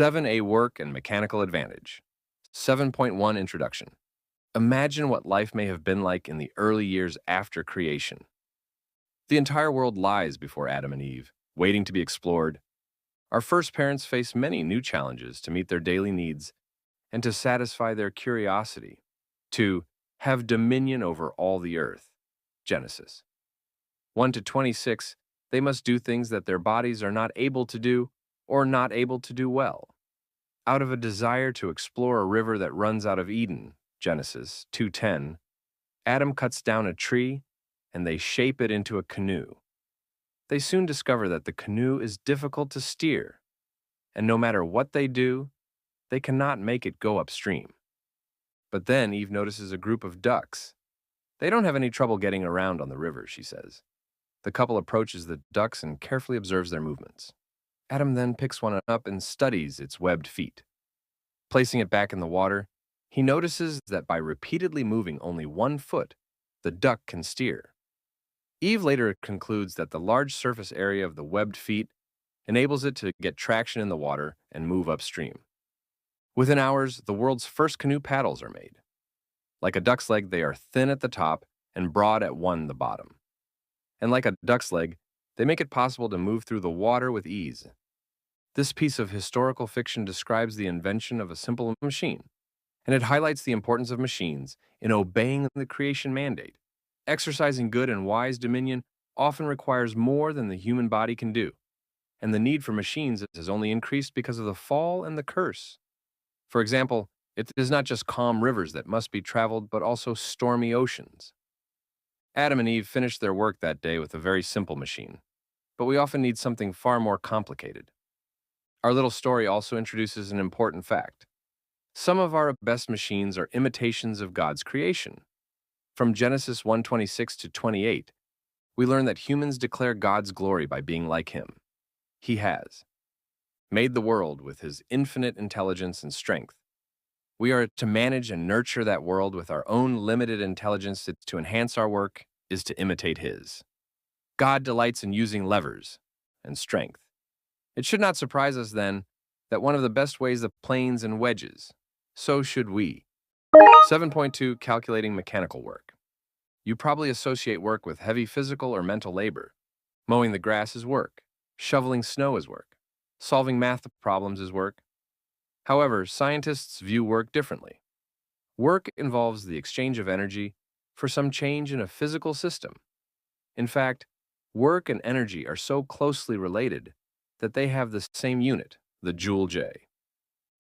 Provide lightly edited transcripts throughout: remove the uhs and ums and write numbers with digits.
7A Work and Mechanical Advantage. 7.1 Introduction. Imagine what life may have been like in the early years after creation. The entire world lies before Adam and Eve, waiting to be explored. Our first parents faced many new challenges to meet their daily needs and to satisfy their curiosity, to have dominion over all the earth. Genesis 1 to 26, they must do things that their bodies are not able to do or not able to do well. Out of a desire to explore a river that runs out of Eden, Genesis 2:10, Adam cuts down a tree and they shape it into a canoe. They soon discover that the canoe is difficult to steer, and no matter what they do, they cannot make it go upstream. But then Eve notices a group of ducks. They don't have any trouble getting around on the river, she says. The couple approaches the ducks and carefully observes their movements. Adam then picks one up and studies its webbed feet. Placing it back in the water, he notices that by repeatedly moving only one foot, the duck can steer. Eve later concludes that the large surface area of the webbed feet enables it to get traction in the water and move upstream. Within hours, the world's first canoe paddles are made. Like a duck's leg, they are thin at the top and broad at the bottom. And like a duck's leg, they make it possible to move through the water with ease. This piece of historical fiction describes the invention of a simple machine, and it highlights the importance of machines in obeying the creation mandate. Exercising good and wise dominion often requires more than the human body can do, and the need for machines has only increased because of the fall and the curse. For example, it is not just calm rivers that must be traveled, but also stormy oceans. Adam and Eve finished their work that day with a very simple machine, but we often need something far more complicated. Our little story also introduces an important fact. Some of our best machines are imitations of God's creation. From Genesis 1:26 to 28, we learn that humans declare God's glory by being like Him. He has made the world with His infinite intelligence and strength. We are to manage and nurture that world with our own limited intelligence. To enhance our work is to imitate His. God delights in using levers and strength. It should not surprise us, then, that one of the best ways of planes and wedges. So should we. 7.2 Calculating Mechanical Work. You probably associate work with heavy physical or mental labor. Mowing the grass is work. Shoveling snow is work. Solving math problems is work. However, scientists view work differently. Work involves the exchange of energy for some change in a physical system. In fact, work and energy are so closely related that they have the same unit, the joule J.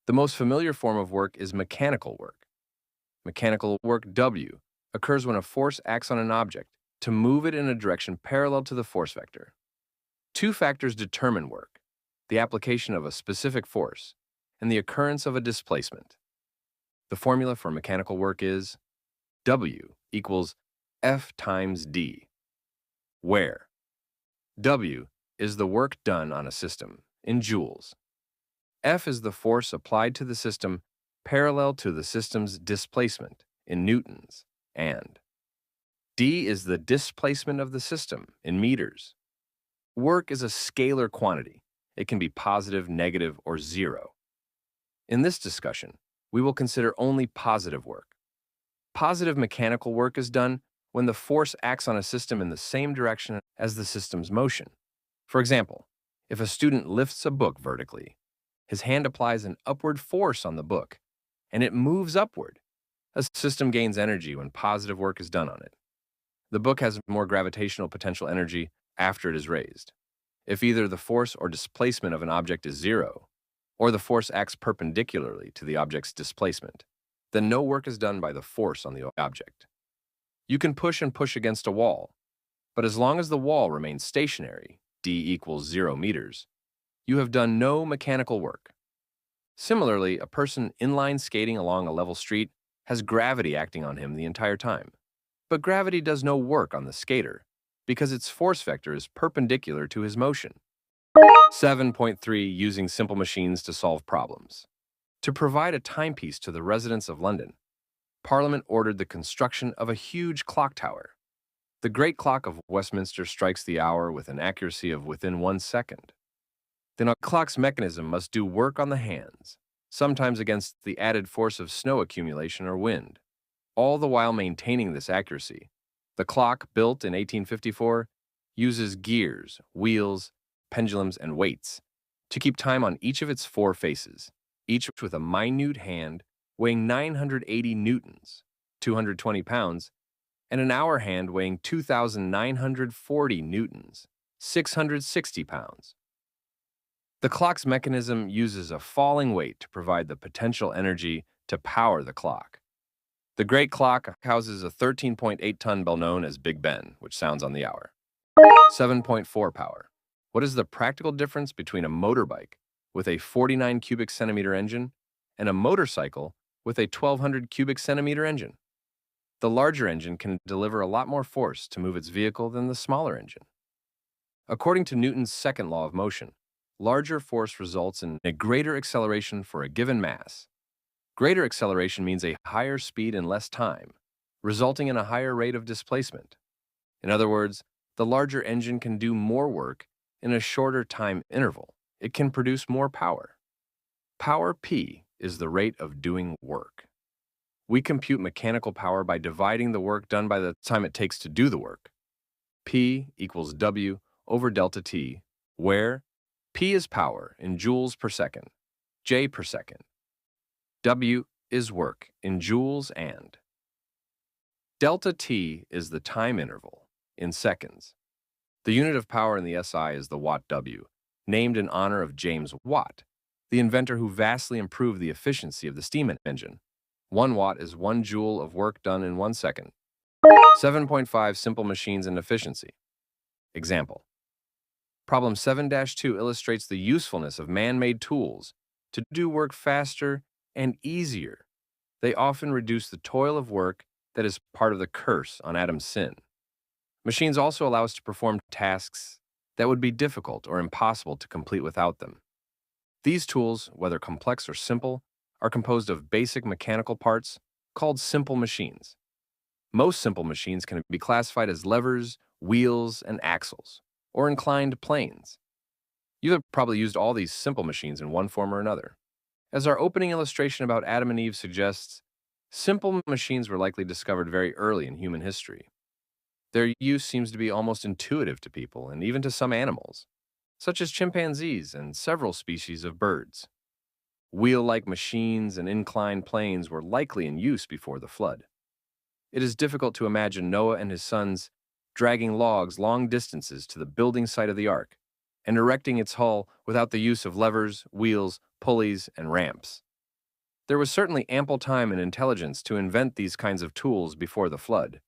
The most familiar form of work is mechanical work. Mechanical work W occurs when a force acts on an object to move it in a direction parallel to the force vector. Two factors determine work: the application of a specific force and the occurrence of a displacement. The formula for mechanical work is W equals F times D, where W is the work done on a system in joules. F is the force applied to the system parallel to the system's displacement in newtons, and D is the displacement of the system in meters. Work is a scalar quantity. It can be positive, negative, or zero. In this discussion, we will consider only positive work. Positive mechanical work is done when the force acts on a system in the same direction as the system's motion. For example, if a student lifts a book vertically, his hand applies an upward force on the book, and it moves upward. A system gains energy when positive work is done on it. The book has more gravitational potential energy after it is raised. If either the force or displacement of an object is zero, or the force acts perpendicularly to the object's displacement, then no work is done by the force on the object. You can push and push against a wall, but as long as the wall remains stationary, D equals 0 meters, you have done no mechanical work. Similarly, a person inline skating along a level street has gravity acting on him the entire time. But gravity does no work on the skater because its force vector is perpendicular to his motion. 7.3 Using simple machines to solve problems. To provide a timepiece to the residents of London, Parliament ordered the construction of a huge clock tower. The great clock of Westminster strikes the hour with an accuracy of within 1 second. Then a clock's mechanism must do work on the hands, sometimes against the added force of snow accumulation or wind, all the while maintaining this accuracy. The clock, built in 1854, uses gears, wheels, pendulums, and weights to keep time on each of its four faces, each with a minute hand weighing 980 newtons, 220 pounds, and an hour hand weighing 2,940 newtons, 660 pounds. The clock's mechanism uses a falling weight to provide the potential energy to power the clock. The great clock houses a 13.8-ton bell known as Big Ben, which sounds on the hour. 7.4 power. What is the practical difference between a motorbike with a 49 cubic centimeter engine and a motorcycle with a 1,200 cubic centimeter engine? The larger engine can deliver a lot more force to move its vehicle than the smaller engine. According to Newton's second law of motion, larger force results in a greater acceleration for a given mass. Greater acceleration means a higher speed in less time, resulting in a higher rate of displacement. In other words, the larger engine can do more work in a shorter time interval. It can produce more power. Power P is the rate of doing work. We compute mechanical power by dividing the work done by the time it takes to do the work. P equals W over delta T, where P is power in joules per second, J per second. W is work in joules and delta T is the time interval in seconds. The unit of power in the SI is the watt W, named in honor of James Watt, the inventor who vastly improved the efficiency of the steam engine. 1 watt is 1 joule of work done in 1 second. 7.5 Simple machines and efficiency. Example. Problem 7-2 illustrates the usefulness of man-made tools to do work faster and easier. They often reduce the toil of work that is part of the curse on Adam's sin. Machines also allow us to perform tasks that would be difficult or impossible to complete without them. These tools, whether complex or simple, are composed of basic mechanical parts called simple machines. Most simple machines can be classified as levers, wheels, and axles, or inclined planes. You have probably used all these simple machines in one form or another. As our opening illustration about Adam and Eve suggests, simple machines were likely discovered very early in human history. Their use seems to be almost intuitive to people and even to some animals, such as chimpanzees and several species of birds. Wheel-like machines and inclined planes were likely in use before the flood. It is difficult to imagine Noah and his sons dragging logs long distances to the building site of the ark and erecting its hull without the use of levers, wheels, pulleys, and ramps. There was certainly ample time and intelligence to invent these kinds of tools before the flood.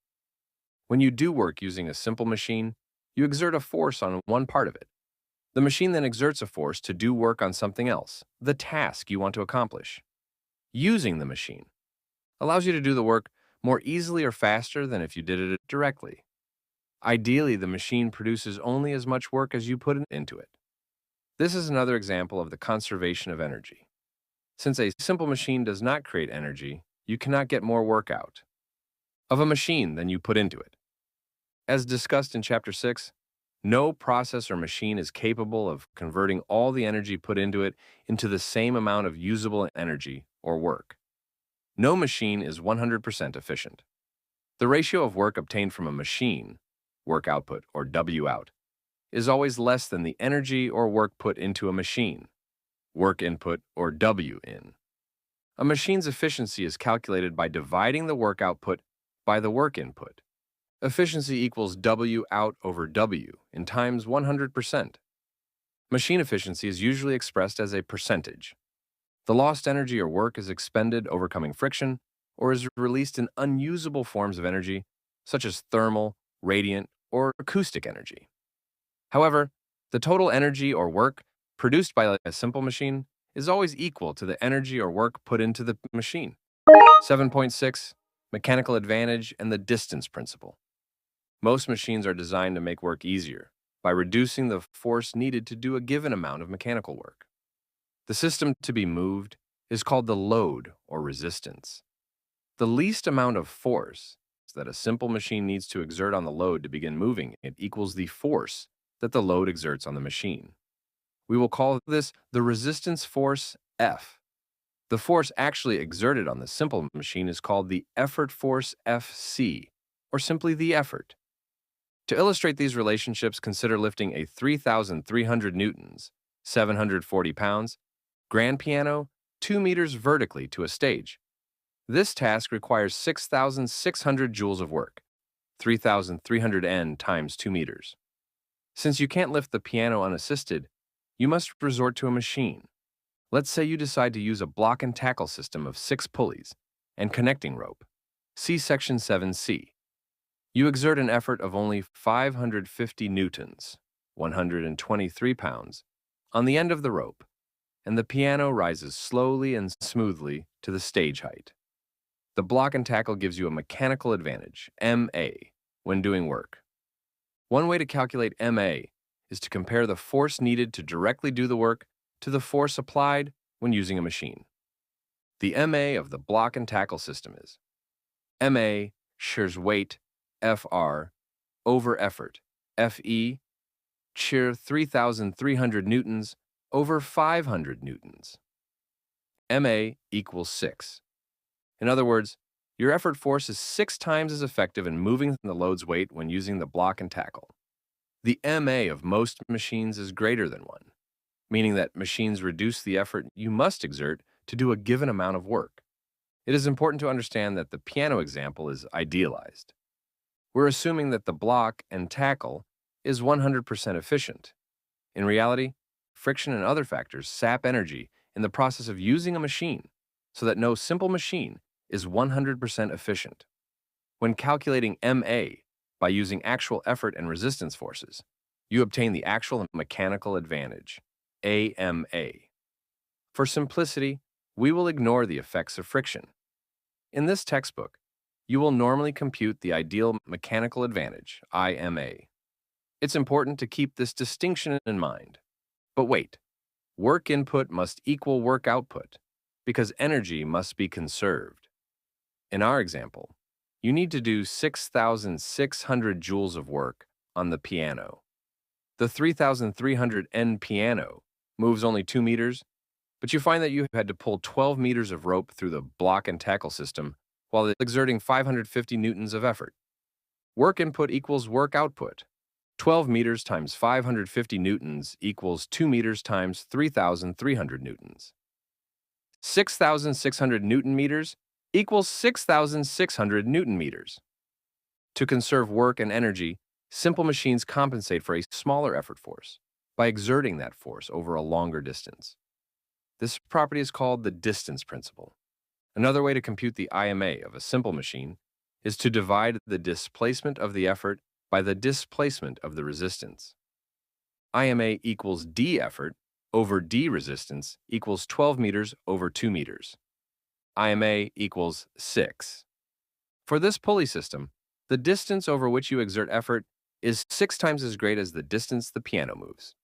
When you do work using a simple machine, you exert a force on one part of it. The machine then exerts a force to do work on something else, the task you want to accomplish. Using the machine allows you to do the work more easily or faster than if you did it directly. Ideally, the machine produces only as much work as you put into it. This is another example of the conservation of energy. Since a simple machine does not create energy, you cannot get more work out of a machine than you put into it. As discussed in Chapter 6, no process or machine is capable of converting all the energy put into it into the same amount of usable energy or work. No machine is 100% efficient. The ratio of work obtained from a machine, work output or W out, is always less than the energy or work put into a machine, work input or W in. A machine's efficiency is calculated by dividing the work output by the work input. Efficiency equals W out over W in times 100%. Machine efficiency is usually expressed as a percentage. The lost energy or work is expended overcoming friction or is released in unusable forms of energy, such as thermal, radiant, or acoustic energy. However, the total energy or work produced by a simple machine is always equal to the energy or work put into the machine. 7.6 Mechanical advantage and the distance principle. Most machines are designed to make work easier by reducing the force needed to do a given amount of mechanical work. The system to be moved is called the load or resistance. The least amount of force that a simple machine needs to exert on the load to begin moving it equals the force that the load exerts on the machine. We will call this the resistance force F. The force actually exerted on the simple machine is called the effort force FC, or simply the effort. To illustrate these relationships, consider lifting a 3,300 newtons, 740 pounds, grand piano 2 meters vertically to a stage. This task requires 6,600 joules of work, 3,300 N times 2 meters. Since you can't lift the piano unassisted, you must resort to a machine. Let's say you decide to use a block and tackle system of 6 pulleys and connecting rope. See Section 7C. You exert an effort of only 550 newtons, 123 pounds, on the end of the rope, and the piano rises slowly and smoothly to the stage height. The block and tackle gives you a mechanical advantage, MA, when doing work. One way to calculate MA is to compare the force needed to directly do the work to the force applied when using a machine. The MA of the block and tackle system is MA shear's weight, FR, over effort, FE, shear 3,300 newtons over 500 newtons. MA equals 6. In other words, your effort force is 6 times as effective in moving the load's weight when using the block and tackle. The MA of most machines is greater than 1, meaning that machines reduce the effort you must exert to do a given amount of work. It is important to understand that the piano example is idealized. We're assuming that the block and tackle is 100% efficient. In reality, friction and other factors sap energy in the process of using a machine, so that no simple machine is 100% efficient. When calculating MA by using actual effort and resistance forces, you obtain the actual mechanical advantage, AMA. For simplicity, we will ignore the effects of friction. In this textbook, you will normally compute the ideal mechanical advantage, IMA. It's important to keep this distinction in mind. But wait, work input must equal work output, because energy must be conserved. In our example, you need to do 6,600 joules of work on the piano. The 3,300 N piano moves only 2 meters, but you find that you had to pull 12 meters of rope through the block and tackle system while exerting 550 newtons of effort. Work input equals work output. 12 meters times 550 newtons equals 2 meters times 3,300 newtons. 6,600 newton meters equals 6,600 newton meters. To conserve work and energy, simple machines compensate for a smaller effort force by exerting that force over a longer distance. This property is called the distance principle. Another way to compute the IMA of a simple machine is to divide the displacement of the effort by the displacement of the resistance. IMA equals D effort over D resistance equals 12 meters over 2 meters. IMA equals 6. For this pulley system, the distance over which you exert effort is 6 times as great as the distance the piano moves.